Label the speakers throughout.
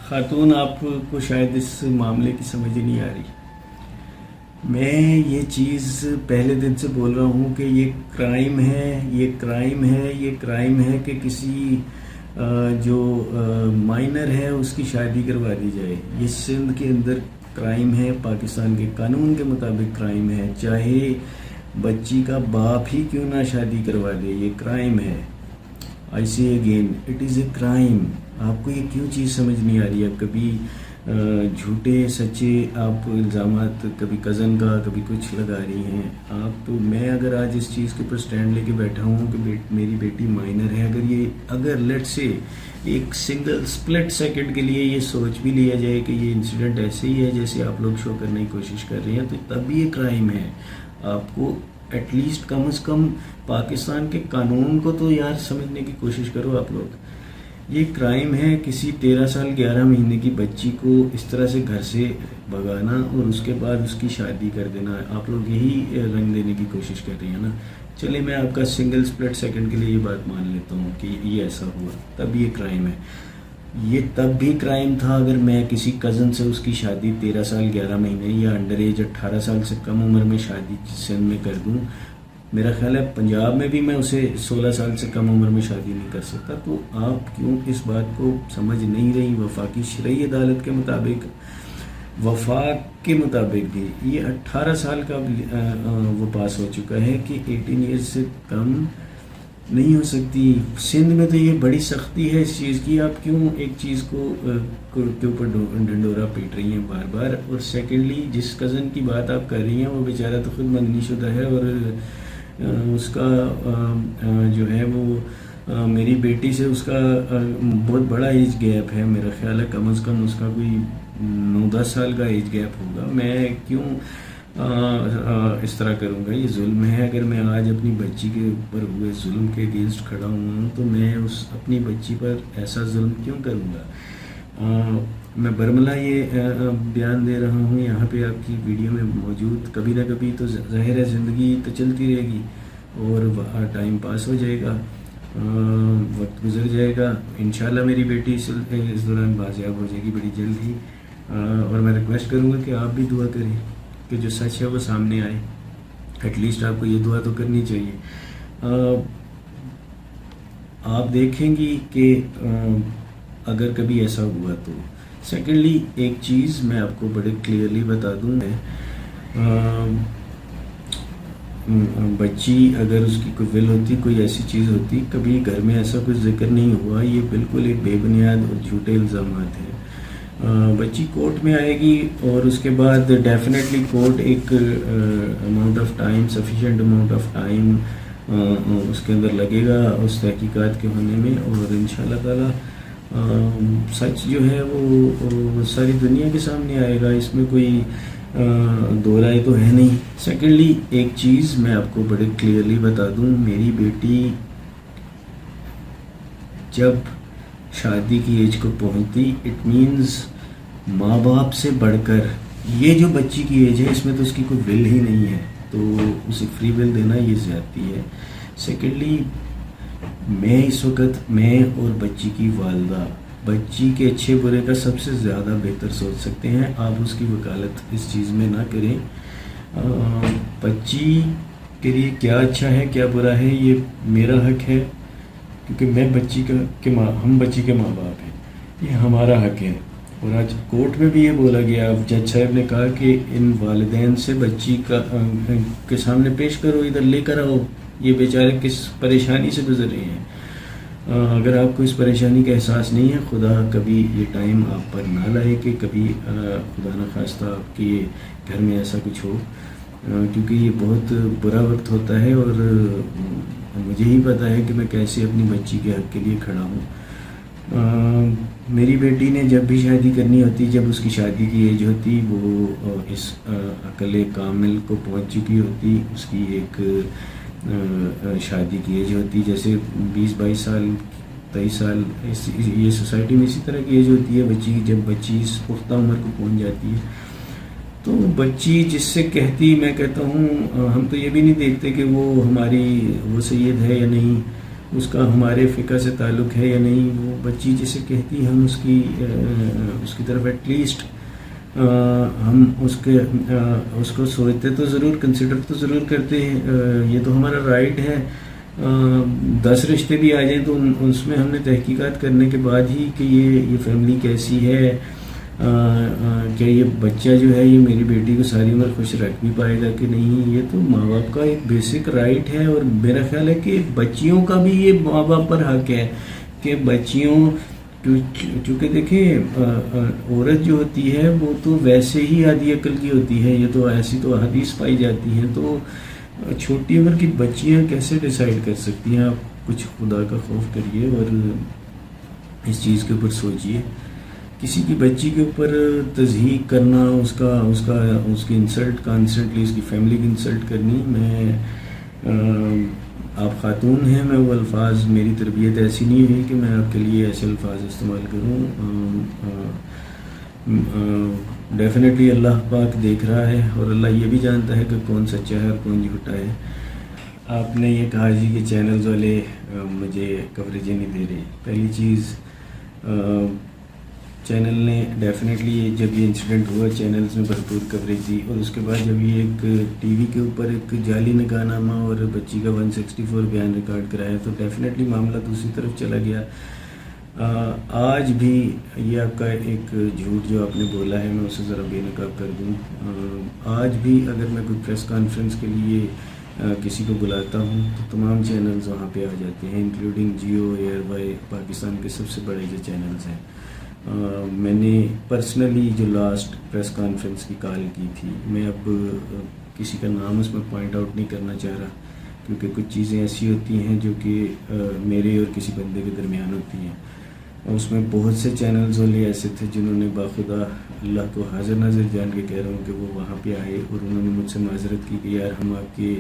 Speaker 1: خاتون آپ کو شاید اس معاملے کی سمجھ نہیں آ رہی. میں یہ چیز پہلے دن سے بول رہا ہوں کہ یہ کرائم ہے، یہ کرائم ہے، یہ کرائم ہے کہ کسی جو مائنر ہے اس کی شادی کروا دی جائے. یہ سندھ کے اندر کرائم ہے، پاکستان کے قانون کے مطابق کرائم ہے. چاہے بچی کا باپ ہی کیوں نہ شادی کروا دے، یہ کرائم ہے. I see again it is a crime. آپ کو یہ کیوں چیز سمجھ نہیں آ رہی ہے؟ کبھی جھوٹے سچے آپ الزامات، کبھی کزن کا، کبھی کچھ لگا رہی ہیں آپ. تو میں اگر آج اس چیز کے اوپر سٹینڈ لے کے بیٹھا ہوں کہ میری بیٹی مائنر ہے، اگر لیٹ سے ایک سنگل سپلٹ سیکنڈ کے لیے یہ سوچ بھی لیا جائے کہ یہ انسیڈنٹ ایسے ہی ہے جیسے آپ لوگ شو کرنے کی کوشش کر رہے ہیں، تو تب بھی یہ کرائم ہے. آپ کو ایٹ لیسٹ کم از کم پاکستان کے قانون کو تو یار سمجھنے کی کوشش کرو آپ لوگ. یہ کرائم ہے کسی 13 سال 11 مہینے کی بچی کو اس طرح سے گھر سے بھگانا اور اس کے بعد اس کی شادی کر دینا. آپ لوگ یہی رنگ دینے کی کوشش کر رہی ہیں نا. چلے میں آپ کا سنگل سپلٹ سیکنڈ کے لیے یہ بات مان لیتا ہوں کہ یہ ایسا ہوا، تب یہ کرائم ہے. یہ تب بھی کرائم تھا اگر میں کسی کزن سے اس کی شادی 13 سال 11 مہینے یا انڈر ایج 18 سال سے کم عمر میں شادی سندھ میں کر دوں. میرا خیال ہے پنجاب میں بھی میں اسے 16 سال سے کم عمر میں شادی نہیں کر سکتا. تو آپ کیوں اس بات کو سمجھ نہیں رہی؟ وفاقی شرعی عدالت کے مطابق، وفاق کے مطابق بھی یہ 18 سال کا وہ پاس ہو چکا ہے کہ 18 ایئرز سے کم نہیں ہو سکتی. سندھ میں تو یہ بڑی سختی ہے اس چیز کی. آپ کیوں ایک چیز کے اوپر ڈنڈورا پیٹ رہی ہیں بار بار؟ اور سیکنڈلی جس کزن کی بات آپ کر رہی ہیں وہ بیچارہ تو خود منگنی شدہ ہے، اور اس کا جو ہے وہ میری بیٹی سے اس کا بہت بڑا ایج گیپ ہے. میرا خیال ہے کم از کم اس کا کوئی 9-10 سال کا ایج گیپ ہوگا. میں کیوں اس طرح کروں گا؟ یہ ظلم ہے. اگر میں آج اپنی بچی کے اوپر ہوئے ظلم کے اگینسٹ کھڑا ہوں تو میں اپنی بچی پر ایسا ظلم کیوں کروں گا؟ میں برملا یہ بیان دے رہا ہوں یہاں پہ آپ کی ویڈیو میں موجود. کبھی نہ کبھی تو ظاہر ہے زندگی تو چلتی رہے گی اور ٹائم پاس ہو جائے گا، وقت گزر جائے گا. انشاءاللہ میری بیٹی اس دوران بازیاب ہو جائے گی بڑی جلد ہی. اور میں ریکویسٹ کروں گا کہ آپ بھی دعا کریں کہ جو سچ ہے وہ سامنے آئے. ایٹ لیسٹ آپ کو یہ دعا تو کرنی چاہیے. آپ دیکھیں گی کہ اگر کبھی ایسا ہوا تو. سیکنڈلی ایک چیز میں آپ کو بڑے کلیئرلی بتا دوں، بچی اگر اس کی کوئی ول ہوتی، کوئی ایسی چیز ہوتی، کبھی گھر میں ایسا کچھ ذکر نہیں ہوا. یہ بالکل ایک بے بنیاد اور جھوٹے الزامات ہیں. بچی کورٹ میں آئے گی اور اس کے بعد ڈیفینیٹلی کورٹ ایک amount of time, sufficient amount of time اس کے اندر لگے گا اس تحقیقات کے ہونے میں، اور انشاءاللہ تعالی سچ جو ہے وہ ساری دنیا کے سامنے آئے گا. اس میں کوئی دو رائے تو ہے نہیں. سیکنڈلی ایک چیز میں آپ کو بڑے کلیئرلی بتا دوں، میری بیٹی جب شادی کی ایج کو پہنچتی، اٹ مینز ماں باپ سے بڑھ کر یہ جو بچی کی ایج ہے اس میں تو اس کی کوئی ول ہی نہیں ہے، تو اسے فری ول دینا یہ زیادتی ہے. سیکنڈلی میں اس وقت میں اور بچی کی والدہ بچی کے اچھے برے کا سب سے زیادہ بہتر سوچ سکتے ہیں. آپ اس کی وکالت اس چیز میں نہ کریں. بچی کے لیے کیا اچھا ہے کیا برا ہے یہ میرا حق ہے، کیونکہ میں بچی ہم بچی کے ماں باپ ہیں، یہ ہمارا حق ہے. اور آج کورٹ میں بھی یہ بولا گیا، جج صاحب نے کہا کہ ان والدین سے بچی کے سامنے پیش کرو، ادھر لے کر آؤ، یہ بیچارے کس پریشانی سے گزر رہے ہیں. اگر آپ کو اس پریشانی کا احساس نہیں ہے، خدا کبھی یہ ٹائم آپ پر نہ لائے کہ کبھی خدا نخواستہ آپ کے گھر میں ایسا کچھ ہو، کیونکہ یہ بہت برا وقت ہوتا ہے اور مجھے ہی پتہ ہے کہ میں کیسے اپنی بچی کے حق کے لیے کھڑا ہوں. میری بیٹی نے جب بھی شادی کرنی ہوتی، جب اس کی شادی کی ایج ہوتی، وہ اس عقل کامل کو پہنچ چکی ہوتی. اس کی ایک شادی کی ایج ہوتی، جیسے 20-22 سال 23 سال یہ سوسائٹی میں اسی طرح کی ایج ہوتی ہے بچی کی. جب بچی اس پختہ عمر کو پہنچ جاتی ہے تو بچی جس سے کہتی، میں کہتا ہوں ہم تو یہ بھی نہیں دیکھتے کہ وہ ہماری وہ سید ہے یا نہیں، اس کا ہمارے فقہ سے تعلق ہے یا نہیں، وہ بچی جسے کہتی ہے ہم اس کی طرف ایٹ لیسٹ ہم اس کو سوچتے تو ضرور، کنسیڈر تو ضرور کرتے ہیں. یہ تو ہمارا رائٹ ہے. 10 رشتے بھی آ جائیں تو اس میں ہم نے تحقیقات کرنے کے بعد ہی کہ یہ فیملی کیسی ہے، کیا یہ بچہ جو ہے یہ میری بیٹی کو ساری عمر خوش رکھ بھی پائے گا کہ نہیں. یہ تو ماں باپ کا ایک بیسک رائٹ ہے، اور میرا خیال ہے کہ بچیوں کا بھی یہ ماں باپ پر حق ہے کہ بچیوں، چونکہ دیکھیں عورت جو ہوتی ہے وہ تو ویسے ہی آدھی عقل کی ہوتی ہے، یہ تو ایسی تو حدیث پائی جاتی ہیں. تو چھوٹی عمر کی بچیاں کیسے ڈیسائیڈ کر سکتی ہیں؟ آپ کچھ خدا کا خوف کریے اور اس چیز کے اوپر سوچئے. کسی کی بچی کے اوپر تضحیق کرنا، اس کی انسلٹ کانسٹنٹلی، اس کی فیملی کی انسلٹ کرنی، آپ خاتون ہیں، میں وہ الفاظ، میری تربیت ایسی نہیں ہوئی کہ میں آپ کے لیے ایسے الفاظ استعمال کروں. ڈیفینیٹلی اللہ پاک دیکھ رہا ہے، اور اللہ یہ بھی جانتا ہے کہ کون سچا ہے اور کون جھوٹا ہے. آپ نے یہ کہا جی کہ چینلز والے مجھے کوریج نہیں دے رہے. پہلی چیز، چینل نے ڈیفینیٹلی جب یہ انسیڈنٹ ہوا چینلز میں بھرپور کوریج دی، اور اس کے بعد جب یہ ایک ٹی وی کے اوپر ایک جعلی نکاح نامہ اور بچی کا 164 بیان ریکارڈ کرایا تو ڈیفینیٹلی معاملہ دوسری طرف چلا گیا. آج بھی یہ آپ کا ایک جھوٹ جو آپ نے بولا ہے، میں اسے ذرا بے نقاب کر دوں. آج بھی اگر میں کوئی پریس کانفرنس کے لیے کسی کو بلاتا ہوں تو تمام چینلز وہاں پہ آ جاتے ہیں، انکلوڈنگ جیو، ایئر وائی، پاکستان کے سب سے بڑے جو چینلز ہیں. میں نے پرسنلی جو لاسٹ پریس کانفرنس کی کال کی تھی، میں اب کسی کا نام اس میں پوائنٹ آؤٹ نہیں کرنا چاہ رہا، کیونکہ کچھ چیزیں ایسی ہوتی ہیں جو کہ میرے اور کسی بندے کے درمیان ہوتی ہیں. اور اس میں بہت سے چینلز والے ایسے تھے جنہوں نے باخدا اللہ کو حاضر ناظر جان کے کہہ رہا ہوں کہ وہ وہاں پہ آئے اور انہوں نے مجھ سے معذرت کی کہ یار ہم آپ کے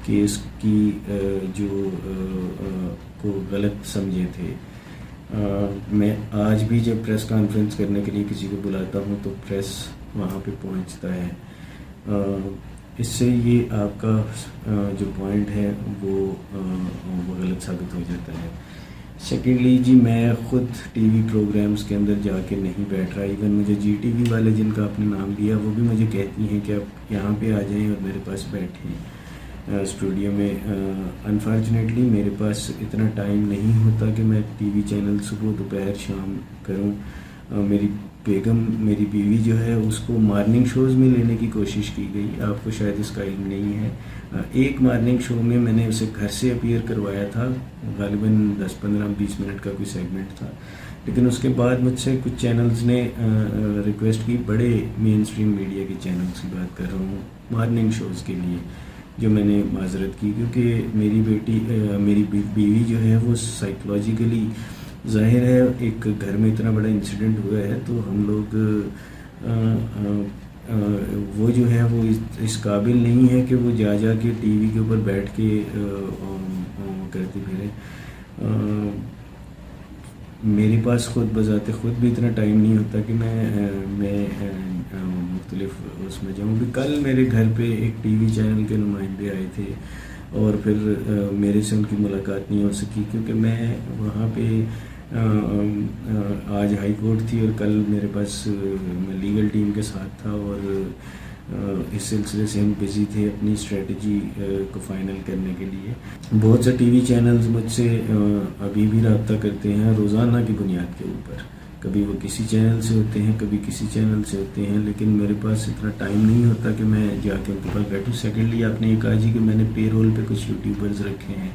Speaker 1: کیس کی جو کو غلط سمجھے تھے. میں آج بھی جب پریس کانفرنس کرنے کے لیے کسی کو بلاتا ہوں تو پریس وہاں پہ پہنچتا ہے. اس سے یہ آپ کا جو پوائنٹ ہے وہ غلط ثابت ہو جاتا ہے. سیکنڈلی جی، میں خود ٹی وی پروگرامز کے اندر جا کے نہیں بیٹھ رہا. ایون مجھے جی ٹی وی والے جن کا آپ نے نام لیا وہ بھی مجھے کہتی ہیں کہ آپ یہاں پہ آ جائیں اور میرے پاس بیٹھیں اسٹوڈیو میں. انفارچونیٹلی میرے پاس اتنا ٹائم نہیں ہوتا کہ میں ٹی وی چینل صبح دوپہر شام کروں. میری بیگم، میری بیوی جو ہے، اس کو مارننگ شوز میں لینے کی کوشش کی گئی. آپ کو شاید اس کا علم نہیں ہے. ایک مارننگ شو میں نے اسے گھر سے اپیئر کروایا تھا، غالباً 10-15-20 منٹ کا کوئی سیگمنٹ تھا. لیکن اس کے بعد مجھ سے کچھ چینلز نے ریکویسٹ کی، بڑے مین اسٹریم میڈیا کے چینلز کی بات کر رہا ہوں، مارننگ شوز کے لیے، جو میں نے معذرت کی کیونکہ میری بیوی جو ہے وہ سائیکولوجیکلی، ظاہر ہے ایک گھر میں اتنا بڑا انسیڈنٹ ہوا ہے تو ہم لوگ وہ جو ہے وہ اس قابل نہیں ہے کہ وہ جا کے ٹی وی کے اوپر بیٹھ کے کرتی پھرے. میرے پاس خود بذات خود بھی اتنا ٹائم نہیں ہوتا کہ میں مختلف اس میں جاؤں. کل میرے گھر پہ ایک ٹی وی چینل کے نمائندے آئے تھے اور پھر میرے سے ان کی ملاقات نہیں ہو سکی کیونکہ میں وہاں پہ آج ہائی کورٹ تھی اور کل میرے پاس میں لیگل ٹیم کے ساتھ تھا اور اس سلسلے سے ہم بزی تھے اپنی اسٹریٹجی کو فائنل کرنے کے لیے. بہت سے ٹی وی چینلز مجھ سے ابھی بھی رابطہ کرتے ہیں روزانہ کی بنیاد کے اوپر. کبھی وہ کسی چینل سے ہوتے ہیں، کبھی کسی چینل سے ہوتے ہیں، لیکن میرے پاس اتنا ٹائم نہیں ہوتا کہ میں جا کے ان کے پاس بیٹھوں. سیکنڈلی آپ نے یہ کہا جی کہ میں نے پے رول پہ کچھ یوٹیوبرز رکھے ہیں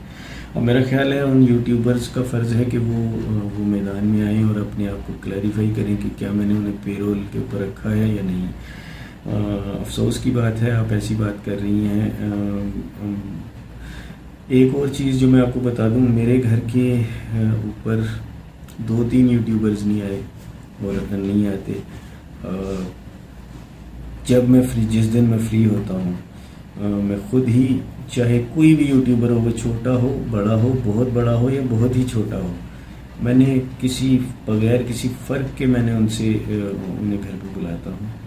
Speaker 1: اور میرا خیال ہے ان یوٹیوبرز کا فرض ہے کہ وہ میدان میں آئیں اور اپنے آپ کو کلیریفائی کریں کہ کیا میں نے انہیں پے رول کے اوپر رکھا ہے یا نہیں. افسوس کی بات ہے آپ ایسی بات کر رہی ہیں. ایک اور چیز جو میں آپ کو بتا دوں، میرے گھر کے اوپر 2-3 یوٹیوبرز نہیں آئے اور نہیں آتے. جب میں جس دن میں فری ہوتا ہوں میں خود ہی، چاہے کوئی بھی یوٹیوبر ہو، وہ چھوٹا ہو، بڑا ہو، بہت بڑا ہو یا بہت ہی چھوٹا ہو، میں نے بغیر کسی فرق کے میں نے انہیں گھر پہ بلاتا ہوں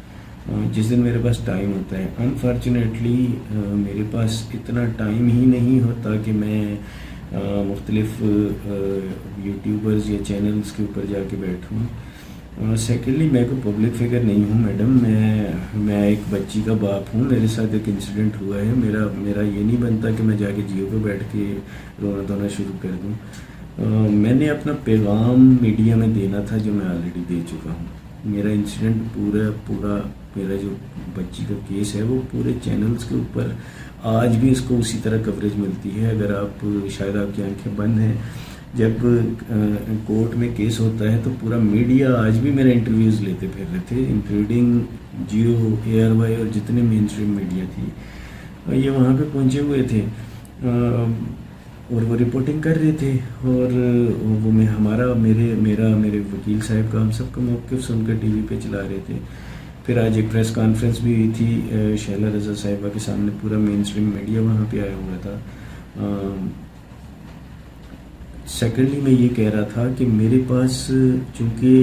Speaker 1: جس دن میرے پاس ٹائم ہوتا ہے. انفارچونیٹلی میرے پاس اتنا ٹائم ہی نہیں ہوتا کہ میں مختلف یوٹیوبرز یا چینلز کے اوپر جا کے بیٹھوں. سیکنڈلی میں کوئی پبلک فگر نہیں ہوں میڈم. میں ایک بچی کا باپ ہوں. میرے ساتھ ایک انسیڈنٹ ہوا ہے. میرا یہ نہیں بنتا کہ میں جا کے جیو پہ بیٹھ کے رونا دھونا شروع کر دوں. میں نے اپنا پیغام میڈیا میں دینا تھا جو میں آلریڈی دے چکا ہوں. میرا انسیڈنٹ پورا میرا جو بچی کا کیس ہے وہ پورے چینلز کے اوپر آج بھی اس کو اسی طرح کوریج ملتی ہے. اگر آپ شاید آپ کی آنکھیں بند ہیں، جب کورٹ میں کیس ہوتا ہے تو پورا میڈیا آج بھی میرے انٹرویوز لیتے پھر رہے تھے، انکلوڈنگ جیو، ARY اور جتنے مین اسٹریم میڈیا تھی یہ وہاں پہ پہنچے ہوئے تھے اور وہ رپورٹنگ کر رہے تھے. اور وہ میرے وکیل صاحب کا ہم سب کا موقف سن کر ٹی وی پہ چلا رہے تھے. پھر آج ایک پریس کانفرنس بھی ہوئی تھی شہلا رضا صاحبہ کے سامنے، پورا مین اسٹریم میڈیا وہاں پہ آیا ہوا تھا. سیکنڈلی میں یہ کہہ رہا تھا کہ میرے پاس، چونکہ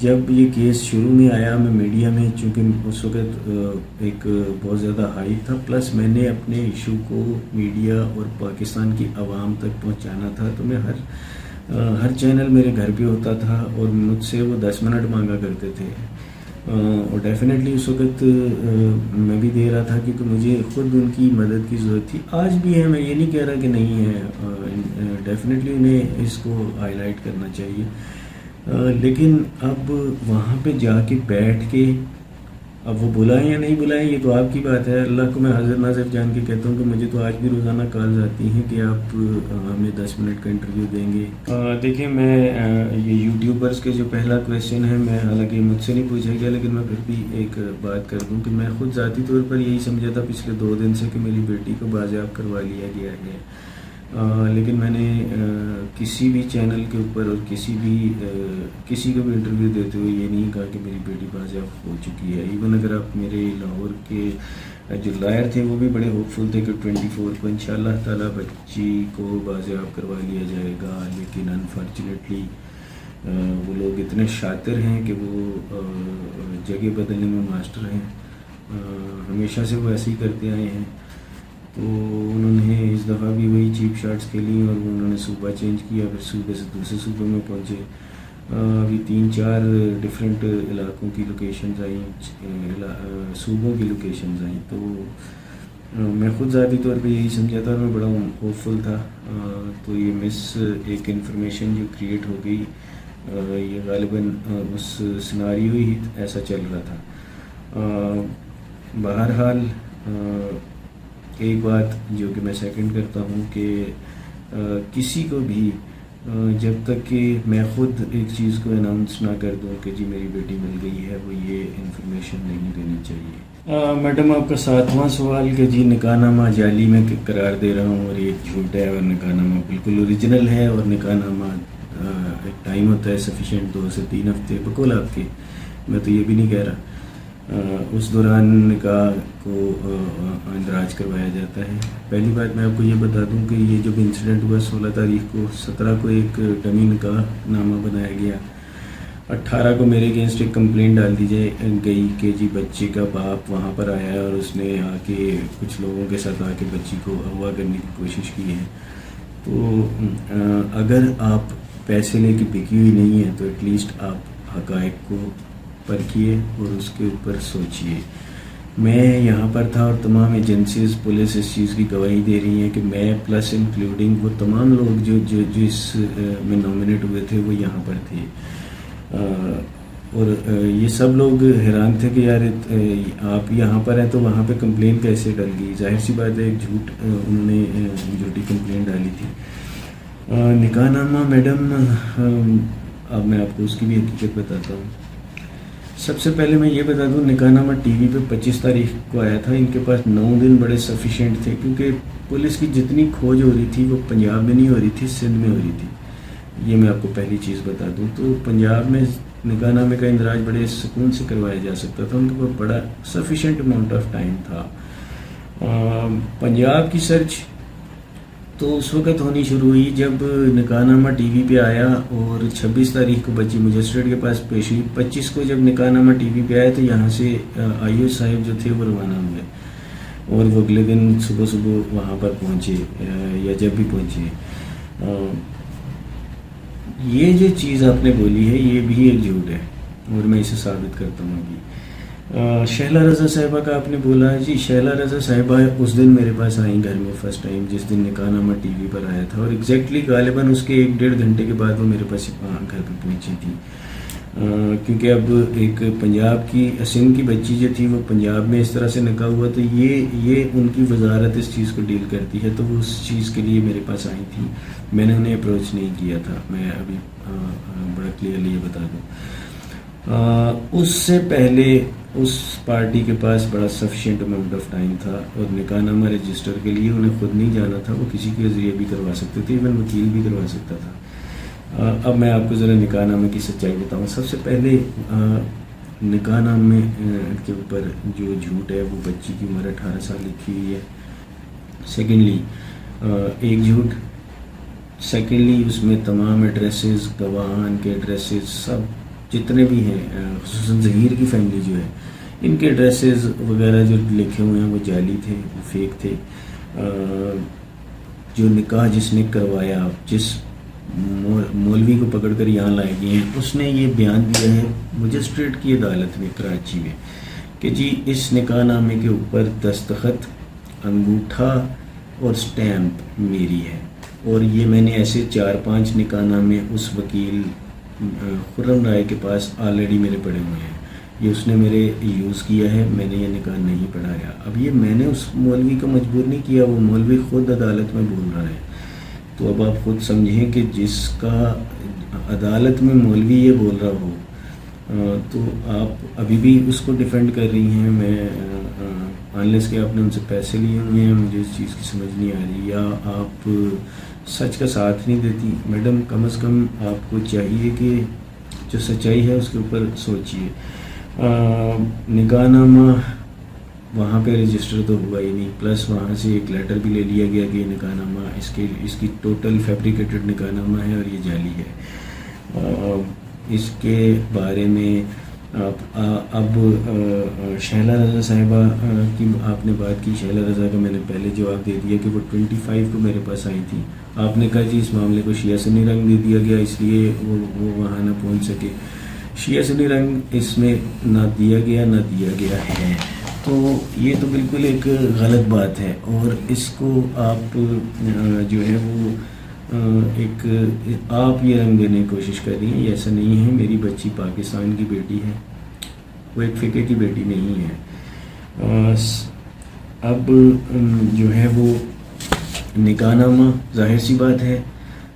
Speaker 1: جب یہ کیس شروع میں آیا میں میڈیا میں، چونکہ اس وقت ایک بہت زیادہ ہائپ تھا، پلس میں نے اپنے ایشو کو میڈیا اور پاکستان کی عوام تک پہنچانا تھا، تو میں ہر چینل میرے گھر پہ ہوتا تھا اور مجھ سے وہ 10 منٹ مانگا کرتے تھے. اور ڈیفینیٹلی اس وقت میں بھی دے رہا تھا کیونکہ مجھے خود ان کی مدد کی ضرورت تھی. آج بھی ہے، میں یہ نہیں کہہ رہا کہ نہیں ہے، ڈیفینیٹلی انہیں اس کو ہائی لائٹ کرنا چاہیے. لیکن اب وہاں پہ جا کے بیٹھ کے اب وہ بلائیں یا نہیں بلائیں یہ تو آپ کی بات ہے. اللہ کو میں حاضر ناظر جان کے کہتا ہوں کہ مجھے تو آج بھی روزانہ کالز آتی ہیں کہ آپ ہمیں 10 منٹ کا انٹرویو دیں گے. دیکھیں، میں یہ یوٹیوبرز کے جو پہلا کویشچن ہے، میں حالانکہ مجھ سے نہیں پوچھا گیا لیکن میں پھر بھی ایک بات کر دوں کہ میں خود ذاتی طور پر یہی سمجھا تھا پچھلے 2 دن سے کہ میری بیٹی کو بازیاب کروا لیا گیا ہے. لیکن میں نے کسی بھی چینل کے اوپر اور کسی کو بھی انٹرویو دیتے ہوئے یہ نہیں کہا کہ میری بیٹی بازیاب ہو چکی ہے. ایون اگر آپ میرے لاہور کے جو لائر تھے وہ بھی بڑے ہوپ فل تھے کہ 24 کو انشاءاللہ تعالیٰ بچی کو بازیاب کروا لیا جائے گا. لیکن انفارچونیٹلی وہ لوگ اتنے شاطر ہیں کہ وہ جگہ بدلنے میں ماسٹر ہیں. ہمیشہ سے وہ ایسے ہی کرتے آئے ہیں. تو انہوں نے اس دفعہ بھی وہی چیپ شاٹس کھیلی اور انہوں نے صوبہ چینج کیا، پھر صوبے سے دوسرے صوبے میں پہنچے. ابھی 3-4 ڈفرینٹ علاقوں کی لوکیشنز آئیں، صوبوں کی لوکیشنز آئیں. تو میں خود ذاتی طور پہ یہی سمجھا تھا، میں بڑا ہوپ فل تھا. تو یہ ایک انفارمیشن جو کریٹ ہو گئی، یہ غالباً اس سناریو ہی ایسا چل رہا تھا. بہرحال ایک بات جو کہ میں سیکنڈ کرتا ہوں کہ کسی کو بھی جب تک کہ میں خود ایک چیز کو اناؤنس نہ کر دوں کہ جی میری بیٹی مل گئی ہے، وہ یہ انفارمیشن نہیں دینی چاہیے. میڈم آپ کا 7واں سوال کہ جی نکاح نامہ جعلی میں قرار دے رہا ہوں اور یہ جھوٹ ہے اور نکاح نامہ بالکل اوریجنل ہے، اور نکاح نامہ ایک ٹائم ہوتا ہے سفیشینٹ 2 سے 3 ہفتے بقول آپ کے، میں تو یہ بھی نہیں کہہ رہا، اس دوران نکاح کو اندراج کروایا جاتا ہے. پہلی بات میں آپ کو یہ بتا دوں کہ یہ جو انسیڈنٹ ہوا 16 تاریخ کو، 17 کو ایک ڈمی نکاح نامہ بنایا گیا، 18 کو میرے اگینسٹ ایک کمپلین ڈال دی گئی کہ جی بچے کا باپ وہاں پر آیا ہے اور اس نے آ کے کچھ لوگوں کے ساتھ آ کے بچی کو اغوا کرنے کی کوشش کی ہے. تو اگر آپ پیسے لے کے بکی ہوئی نہیں ہیں تو ایٹ لیسٹ آپ حقائق کو پرکھیے اور اس کے اوپر سوچیے. میں یہاں پر تھا اور تمام ایجنسیز پولیس اس چیز کی گواہی دے رہی ہیں کہ میں پلس انکلوڈنگ وہ تمام لوگ جو اس میں نامنیٹ ہوئے تھے وہ یہاں پر تھے. اور یہ سب لوگ حیران تھے کہ یار آپ یہاں پر ہیں تو وہاں پہ کمپلین کیسے ڈل گئی. ظاہر سی بات ہے ایک جھوٹ انہوں نے جھوٹی کمپلین ڈالی تھی. نکاح نامہ میڈم اب میں آپ کو اس کی بھی حقیقت بتاتا ہوں. سب سے پہلے میں یہ بتا دوں نکاح نامہ ٹی وی پہ 25 تاریخ کو آیا تھا. ان کے پاس 9 دن بڑے سفیشینٹ تھے کیونکہ پولیس کی جتنی کھوج ہو رہی تھی وہ پنجاب میں نہیں ہو رہی تھی، سندھ میں ہو رہی تھی. یہ میں آپ کو پہلی چیز بتا دوں. تو پنجاب میں نکاح نامے کا اندراج بڑے سکون سے کروایا جا سکتا تھا، ان کے پاس بڑا سفیشینٹ اماؤنٹ آف ٹائم تھا. پنجاب کی سرچ تو اس وقت ہونی شروع ہوئی جب نکاح نامہ ٹی وی پہ آیا اور 26 تاریخ کو بچی مجسٹریٹ کے پاس پیش ہوئی. 25 کو جب نکاح نامہ ٹی وی پہ آیا تو یہاں سے IO صاحب جو تھے وہ روانہ ہوئے اور وہ اگلے دن صبح وہاں پر پہنچے یا جب بھی پہنچے. یہ جو چیز آپ نے بولی ہے یہ بھی ایک جھوٹ ہے اور میں اسے ثابت کرتا ہوں ابھی. شہلا رضا صاحبہ کا آپ نے بولا ہے. جی شہلا رضا صاحبہ اس دن میرے پاس آئیں گھر میں فرسٹ ٹائم جس دن نکاح نامہ ٹی وی پر آیا تھا, اور ایگزیکٹلی غالباً اس کے 1-1.5 گھنٹے کے بعد وہ میرے پاس گھر پہ پہنچی تھی, کیونکہ اب ایک پنجاب کی سندھ کی بچی جو تھی وہ پنجاب میں اس طرح سے نکاح ہوا, تو یہ ان کی وزارت اس چیز کو ڈیل کرتی ہے, تو وہ اس چیز کے لیے میرے پاس آئی تھی. میں نے انہیں اپروچ نہیں کیا تھا, میں ابھی بڑا کلیئرلی یہ بتا دوں. اس سے پہلے اس پارٹی کے پاس بڑا سفیشینٹ اماؤنٹ آف ٹائم تھا, اور نکاح نامہ رجسٹر کے لیے انہیں خود نہیں جانا تھا, وہ کسی کے ذریعے بھی کروا سکتے تھے, ایون وکیل بھی کروا سکتا تھا. اب میں آپ کو ذرا نکاح نامے کی سچائی بتاؤں. سب سے پہلے نکاح نامے کے اوپر جو جھوٹ ہے وہ بچی کی عمر 18 سال لکھی ہوئی ہے. سیکنڈلی ایک جھوٹ. سیکنڈلی اس میں تمام ایڈریسز, گواہان کے ایڈریسز, سب جتنے بھی ہیں, خصوصاً ظہیر کی فیملی جو ہے, ان کے ایڈریسز وغیرہ جو لکھے ہوئے ہیں وہ جعلی تھے, وہ فیک تھے. جو نکاح جس نے کروایا, جس مولوی کو پکڑ کر یہاں لائے گئے ہیں, اس نے یہ بیان دیا ہے مجسٹریٹ کی عدالت میں کراچی میں کہ جی اس نکاح نامے کے اوپر دستخط, انگوٹھا اور سٹیمپ میری ہے, اور یہ میں نے ایسے 4-5 نکاح نامے اس وکیل خرم رائے کے پاس آلریڈی میرے پڑے ہوئے ہیں, یہ اس نے میرے یوز کیا ہے, میں نے یہ نکاح نہیں پڑھایا. اب یہ میں نے اس مولوی کو مجبور نہیں کیا, وہ مولوی خود عدالت میں بول رہا ہے. تو اب آپ خود سمجھیں کہ جس کا عدالت میں مولوی یہ بول رہا ہو, تو آپ ابھی بھی اس کو ڈیفینڈ کر رہی ہیں. میں انلیس کہ آپ نے ان سے پیسے لیے ہوئے ہیں, مجھے اس چیز کی سمجھ نہیں آ رہی, یا آپ سچ کا ساتھ نہیں دیتی. میڈم کم از کم آپ کو چاہیے کہ جو سچائی ہے اس کے اوپر سوچیے. نکاح نامہ وہاں پہ رجسٹر تو ہوا ہی نہیں, پلس وہاں سے ایک لیٹر بھی لے لیا گیا کہ یہ نکاح نامہ اس کی ٹوٹل فیبریکیٹڈ نکاح نامہ ہے اور یہ جعلی ہے. اس کے بارے میں اب شہلا رضا صاحبہ کی آپ نے بات کی. شہلا رضا کا میں نے پہلے جواب دے دیا کہ وہ 25 کو میرے پاس آئی تھی. آپ نے کہا جی اس معاملے کو شیعہ سنی رنگ دے دیا گیا اس لیے وہ وہاں نہ پہنچ سکے. شیعہ سنی رنگ اس میں نہ دیا گیا ہے, تو یہ تو بالکل ایک غلط بات ہے, اور اس کو آپ جو ہے وہ ایک آپ یہ رنگ دینے کی کوشش کر رہی ہیں. ایسا نہیں ہے, میری بچی پاکستان کی بیٹی ہے, وہ ایک فقہ کی بیٹی نہیں ہے. اب جو ہے وہ نکاح نامہ ظاہر سی بات ہے,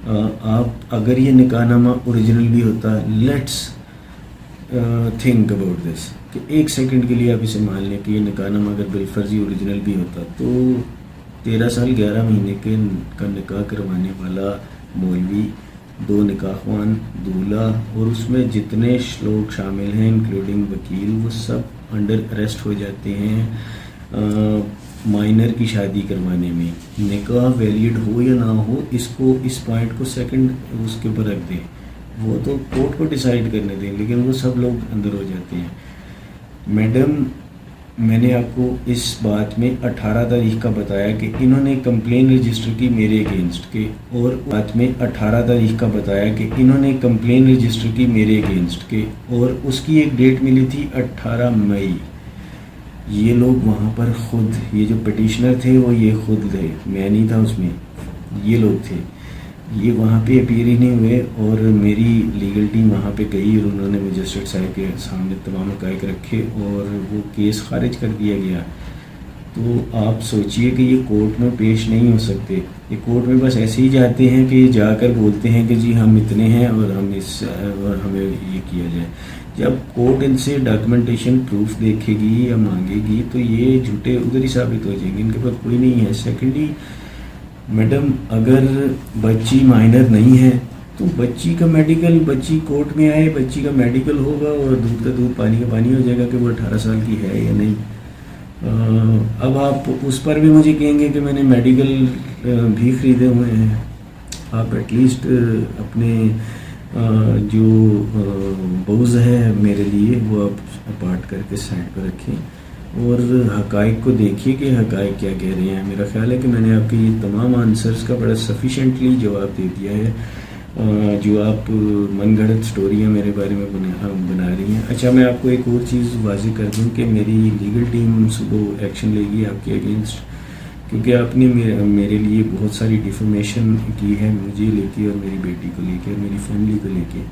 Speaker 1: آپ اگر یہ نکاح نامہ اوریجنل بھی ہوتا, لیٹس تھنک اباؤٹ دس کہ 1 سیکنڈ کے لیے آپ اسے مان لیں کہ یہ نکاح نامہ اگر بالفرضی اوریجنل بھی ہوتا, تو 13 سال 11 مہینے کا نکاح کروانے والا مولوی, 2 نکاح خوان, دولہا, اور اس میں جتنے لوگ شامل ہیں انکلوڈنگ وکیل, وہ سب انڈر اریسٹ ہو جاتے ہیں مائنر کی شادی کروانے میں. نکاح ویلڈ ہو یا نہ ہو, اس پوائنٹ کو سیکنڈ اس کے اوپر رکھ دیں, وہ تو کورٹ کو ڈیسائیڈ کرنے دیں, لیکن وہ سب لوگ اندر ہو جاتے ہیں. میڈم میں نے آپ کو اس بات میں 18 تاریخ کا بتایا کہ انہوں نے کمپلین رجسٹر کی میرے اگینسٹ کے, اور بات میں 18 تاریخ کا بتایا کہ انہوں نے کمپلین رجسٹر کی میرے اگینسٹ کے, اور اس کی ایک ڈیٹ ملی تھی 18 مئی. یہ لوگ وہاں پر خود, یہ جو پٹیشنر تھے وہ یہ خود تھے, میں نہیں تھا اس میں, یہ لوگ تھے, یہ وہاں پہ اپیئر ہی نہیں ہوئے, اور میری لیگل ٹیم وہاں پہ گئی اور انہوں نے مجسٹریٹ صاحب کے سامنے تمام حقائق رکھے اور وہ کیس خارج کر دیا گیا. تو آپ سوچئے کہ یہ کورٹ میں پیش نہیں ہو سکتے, یہ کورٹ میں بس ایسے ہی جاتے ہیں کہ جا کر بولتے ہیں کہ جی ہم اتنے ہیں اور ہمیں یہ کیا جائے. جب کورٹ ان سے ڈاکیومنٹیشن پروف دیکھے گی یا مانگے گی تو یہ جھوٹے ادھر ہی ثابت ہو جائیں گے, ان کے پاس کوئی نہیں ہے. سیکنڈلی میڈم اگر بچی مائنر نہیں ہے تو بچی کا میڈیکل, بچی کورٹ میں آئے, بچی کا میڈیکل ہوگا اور دودھ کا دودھ پانی کا پانی ہو جائے گا کہ وہ 18 سال کی ہے یا نہیں. اب آپ اس پر بھی مجھے کہیں گے کہ میں نے میڈیکل بھی خریدے ہوئے ہیں. آپ ایٹ لیسٹ اپنے جو بوز ہے میرے لیے وہ آپ اپارٹ کر کے سائڈ پر رکھیں. اور حقائق کو دیکھیے کہ حقائق کیا کہہ رہے ہیں. میرا خیال ہے کہ میں نے آپ کے یہ تمام آنسرز کا بڑا سفیشینٹلی جواب دے دیا ہے. جو آپ من گھڑت سٹوریاں میرے بارے میں بنا رہی ہیں. اچھا میں آپ کو ایک اور چیز واضح کر دوں کہ میری لیگل ٹیم صبح ایکشن لے گی آپ کے اگینسٹ، کیونکہ آپ نے میرے لیے بہت ساری ڈیفیمیشن کی ہے، مجھے لے کے اور میری بیٹی کو لے کے اور میری فیملی کو لے کے.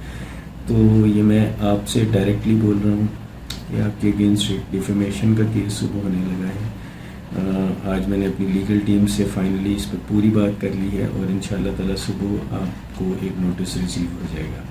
Speaker 1: تو یہ میں آپ سے ڈائریکٹلی بول رہا ہوں کہ آپ کے اگینسٹ ڈیفیمیشن کا کیس صبح ہونے لگا ہے. آج میں نے اپنی لیگل ٹیم سے فائنلی اس پر پوری بات کر لی ہے، اور انشاءاللہ تعالی صبح آپ کو ایک نوٹس ریسیو ہو جائے گا.